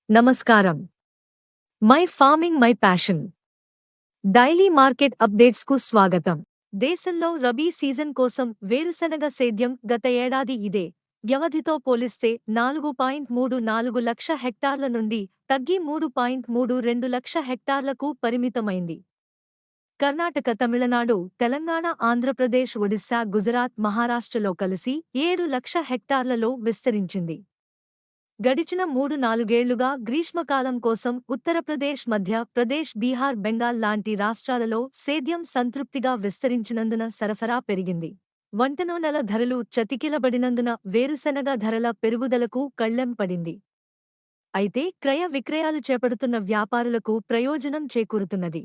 నమస్కారం. My farming my passion daily market updates కు స్వాగతం. దేశంలో రబీ సీజన్ కోసం వేరుశనగ సేద్యం గత ఏడాది ఇదే వ్యవధితో పోలిస్తే 4.34 లక్ష హెక్టార్ల నుండి తగ్గి 3.32 లక్ష హెక్టార్లకు పరిమితమైంది. కర్ణాటక, తమిళనాడు, తెలంగాణ, ఆంధ్రప్రదేశ్, ఒడిశా, గుజరాత్, మహారాష్ట్రలో కలిసి 7 లక్ష హెక్టార్లలో విస్తరించింది. గడిచిన 3-4 గ్రీష్మకాలం కోసం ఉత్తరప్రదేశ్, మధ్య ప్రదేశ్, బీహార్, బెంగాల్ లాంటి రాష్ట్రాలలో సేద్యం సంతృప్తిగా విస్తరించినందున సరఫరా పెరిగింది. వంటనూనెల ధరలు చతికిలబడినందున వేరుశనగ ధరల పెరుగుదలకు కళ్లెం పడింది. అయితే క్రయ విక్రయాలు చేపడుతున్న వ్యాపారులకు ప్రయోజనం చేకూరుతున్నది.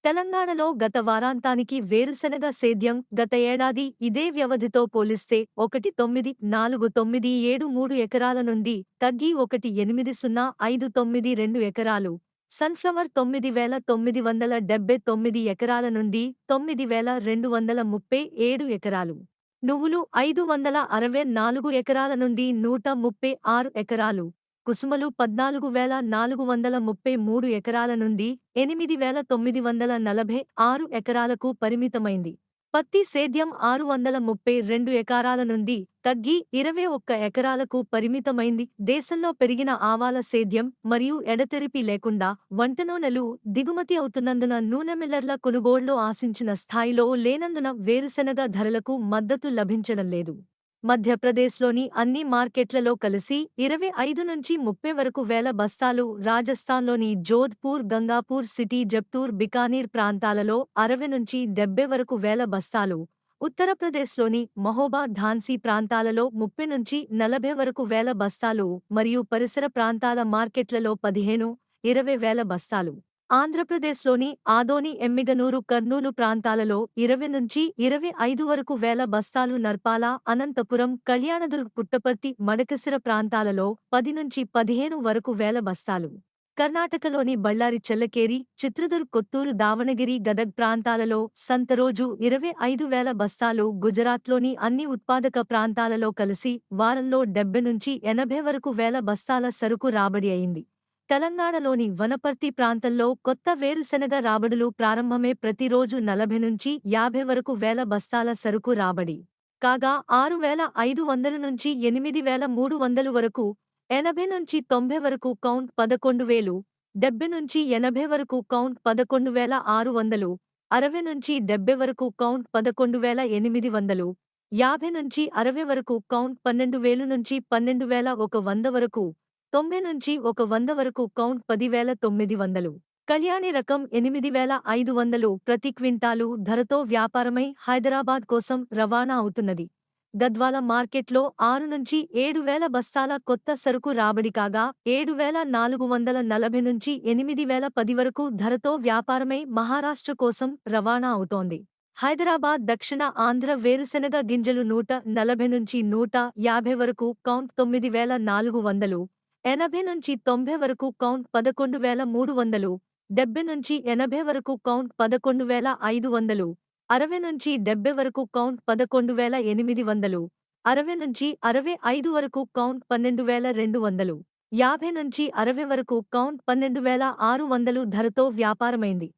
తెలంగాణలో గత వారాంతానికి వేరుశనగ సేద్యం గత ఏడాది ఇదే వ్యవధితో పోలిస్తే 1,94973 ఎకరాల నుండి తగ్గి 1,80,592 ఎకరాలు, సన్ఫ్లవర్ 9,979 ఎకరాల నుండి 9,237 ఎకరాలు, నువ్వులు 564 ఎకరాల నుండి 136 ఎకరాలు, కుసుమలు 14,433 ఎకరాల నుండి 8,946 ఎకరాలకు పరిమితమైంది. పత్తి సేద్యం 632 ఎకరాల నుండి తగ్గి 21 ఎకరాలకు పరిమితమైంది. దేశంలో పెరిగిన ఆవాల సేద్యం మరియు ఎడతెరిపి లేకుండా వంటనూనెలు దిగుమతి అవుతున్నందున నూనె మిల్లర్ల కొనుగోళ్లు ఆశించిన స్థాయిలో లేనందున వేరుశెనగ ధరలకు మద్దతు లభించడం లేదు. మధ్యప్రదేశ్లోని అన్ని మార్కెట్లలో కలిసి 25-30 వరకు వేల బస్తాలు, రాజస్థాన్లోని జోధ్పూర్, గంగాపూర్ సిటీ, జప్తూర్, బికానీర్ ప్రాంతాలలో 60-70 వరకు వేల బస్తాలు, ఉత్తరప్రదేశ్లోని మహోబా, ఝాన్సీ ప్రాంతాలలో 30-40 వరకు వేల బస్తాలు మరియు పరిసర ప్రాంతాల మార్కెట్లలో 15-20 వేల బస్తాలు, ఆంధ్రప్రదేశ్లోని ఆదోని, ఎమ్మిగనూరు, కర్నూలు ప్రాంతాలలో 20-25 వరకు వేల బస్తాలు, నర్పాల, అనంతపురం, కళ్యాణదుర్గ్, పుట్టపర్తి, మడకశిర ప్రాంతాలలో 10-15 వరకు వేల బస్తాలు, కర్ణాటకలోని బళ్ళారి, చెల్లకేరి, చిత్రదుర్గ్, కొత్తూరు, దావణగిరి, గదగ్ ప్రాంతాలలో సంతరోజు 25 వేల బస్తాలు, గుజరాత్లోని అన్ని ఉత్పాదక ప్రాంతాలలో కలిసి వారంలో 70-80 వరకు వేల బస్తాల సరుకు రాబడి అయింది. తెలంగాణలోని వనపర్తి ప్రాంతంలో కొత్త వేరుశెనగ రాబడులు ప్రారంభమే. ప్రతిరోజు 40-50 వరకు వేల బస్తాల సరుకు రాబడి కాగా 6,500 నుంచి 8,300 వరకు, 80-90 వరకు కౌంట్ 11,000, 70-80 వరకు కౌంట్ 11,600, 60-70 వరకు కౌంట్ 11,800, 50-60 వరకు కౌంట్ 12,000 నుంచి 12,100 వరకు, 90-100 వరకు కౌంట్ 10,900. కళ్యాణి రకం 8,500 ప్రతి క్వింటాలు ధరతో వ్యాపారమై హైదరాబాద్ కోసం రవాణా అవుతున్నది. గద్వాల మార్కెట్లో 6-7 వేల బస్తాల కొత్త సరుకు రాబడి కాగా 7,440 నుంచి 8,010 వరకు ధరతో వ్యాపారమై మహారాష్ట్ర కోసం రవాణా అవుతోంది. హైదరాబాద్, దక్షిణ ఆంధ్ర వేరుశెనగ గింజలు 140-150 వరకు కౌంట్ 9,400, 80-90 వరకు కౌంట్ 11,300, 70-80 వరకు కౌంట్ 11,500, 60-70 వరకు కౌంట్ 11,800, 60-65 వరకు కౌంట్ 12,200, 50-60 వరకు కౌంట్ 12,600 ధరతో వ్యాపారమైంది.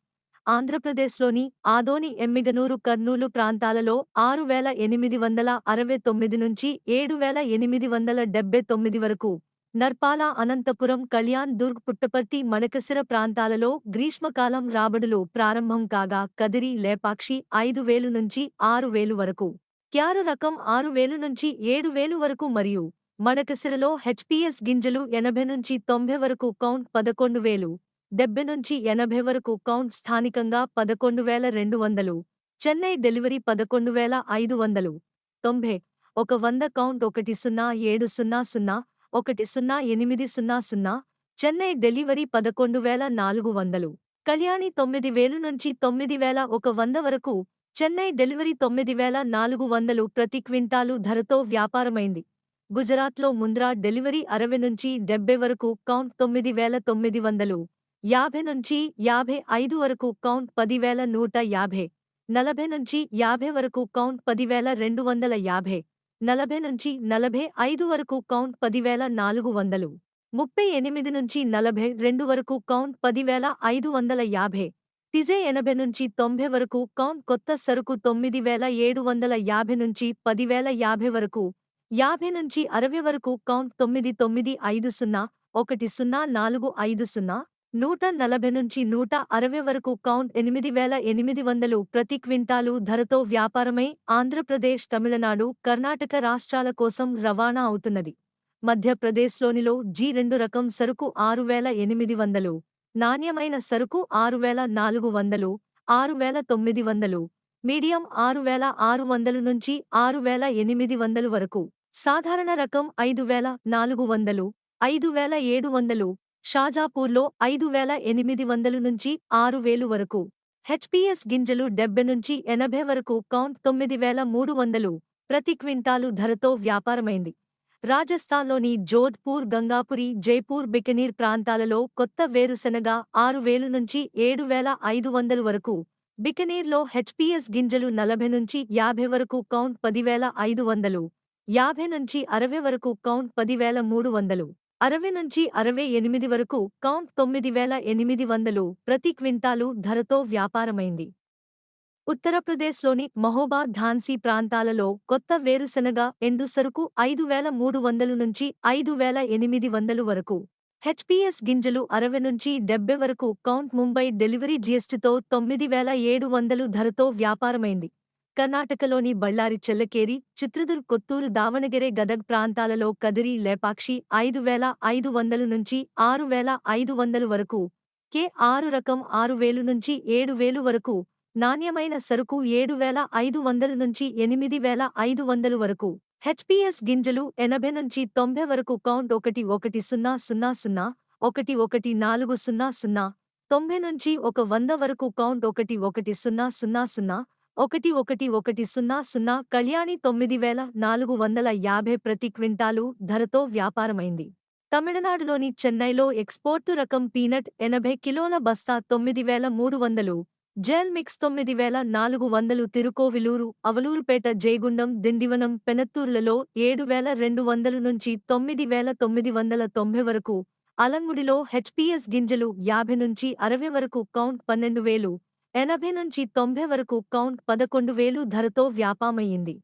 ఆంధ్రప్రదేశ్లోని ఆదోని, ఎమ్మిగనూరు, కర్నూలు ప్రాంతాలలో 6,869 నుంచి 7,879 వరకు, నర్పాల, అనంతపురం, కళ్యాణ్ దుర్గ్, పుట్టపర్తి, మడకశిర ప్రాంతాలలో గ్రీష్మకాలం రాబడులు ప్రారంభం కాగా కదిరి, లేపాక్షి 5,000 నుంచి 6,000 వరకు, క్యారు రకం 6,000 నుంచి 7,000 వరకు మరియు మడకశిరలో హెచ్పీఎస్ గింజలు 80-90 వరకు కౌంట్ 11,000, 70-80 వరకు కౌంట్ స్థానికంగా 11,200, Chennai delivery 11,500, 90-100 count 10,700, 10,800, Chennai delivery 11,400, Kalyani 9,000 నుంచి 9,100 వరకు, చెన్నై డెలివరీ 9,400 ప్రతి క్వింటాలు ధరతో వ్యాపారమైంది. గుజరాత్లో ముంద్రా డెలివరీ 60-70 వరకు కౌంట్ 9,900, 50-55 వరకు కౌంట్ 10,150, 40-50 వరకు కౌంట్ 10,250, 40-45 వరకు కౌంట్ 10,400. 38 నుంచి 42 వరకు కౌంట్ 10,550. టిజే 80 నుంచి 90 వరకు కౌంట్ కొత్త సరుకు 9,750 నుంచి 10,050 వరకు. 50 నుంచి 60 వరకు కౌంట్ 9950 10450. 140 నుంచి 160 వరకు కౌంట్ 8,800 ప్రతి క్వింటాలు ధరతో వ్యాపారమై ఆంధ్రప్రదేశ్, తమిళనాడు, కర్ణాటక రాష్ట్రాల కోసం రవాణా అవుతున్నది. మధ్యప్రదేశ్లోనిలో G2 రకం సరుకు 6,800, నాణ్యమైన సరుకు 6,400, 6,900, మీడియం 6,600 నుంచి 6,800 వరకు, సాధారణ రకం 5,400, 5,700, షాజాపూర్లో 5,800 నుంచి 6,000 వరకు. హెచ్పీఎస్ గింజలు 70 నుంచి 80 వరకు కౌంట్ 9,300 ప్రతి క్వింటాలు ధరతో వ్యాపారమైంది. రాజస్థాన్లోని జోధ్పూర్, గంగాపురి, జైపూర్, బికనీర్ ప్రాంతాలలో కొత్త వేరుశెనగ 6,000 నుంచి 7,500 వరకు. బికనీర్లో హెచ్పీఎస్ గింజలు 40 నుంచి 50 వరకు కౌంట్ 10,500, 50 నుంచి 60 వరకు కౌంట్ 10,300, 60 నుంచి 68 వరకు కౌంట్ 9,800 ప్రతి క్వింటాలు ధరతో వ్యాపారమైంది. ఉత్తరప్రదేశ్లోని మహోబా, ఝాన్సీ ప్రాంతాలలో కొత్త వేరుశెనగ ఎండు సరుకు 5,300 నుంచి 5,800 వరకు. హెచ్పీఎస్ గింజలు 60 నుంచి 70 వరకు కౌంట్ ముంబై డెలివరీ జీఎస్టీతో 9,700 ధరతో వ్యాపారమైంది. కర్ణాటకలోని బళ్ళారి, చెల్లకేరి, చిత్రదుర్గ్, కొత్తూరు, దావణగెరె, గదగ్ ప్రాంతాలలో కదిరి, లేపాక్షి 5,500 నుంచి 6,500 వరకు. K6 రకం 6,000 నుంచి 7,000 వరకు. నాణ్యమైన సరుకు 7,500 నుంచి 8,500 వరకు. హెచ్పీఎస్ గింజలు 80 నుంచి 90 వరకు కౌంట్ 11,000, 11,400, 90 నుంచి 100 వరకు కౌంట్ 11,000, 11,100. కళ్యాణి 9,450 ప్రతి క్వింటాలు ధరతో వ్యాపారమైంది. తమిళనాడులోని చెన్నైలో ఎక్స్పోర్టు రకం పీనట్ 80 కిలోల బస్తా 9,300. Gel mix 9,400. తిరుకోవిలూరు, అవలూరుపేట, జయగుండం, దిండివనం, పెనత్తూరులలో 7,200 నుంచి 9,990 వరకు. అలంగుడిలో హెచ్పీఎస్ గింజలు 50 నుంచి 60 వరకు కౌంట్ 12,000, 80 నుంచి 90 వరకు కౌంట్ 11,000 ధరతో వ్యాపారమయ్యింది.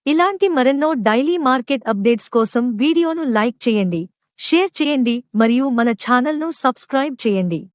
ఇలాంటి మరెన్నో డైలీ మార్కెట్ అప్డేట్స్ కోసం వీడియోను లైక్ చేయండి, షేర్ చేయండి మరియు మన ఛానల్ను సబ్స్క్రైబ్ చేయండి.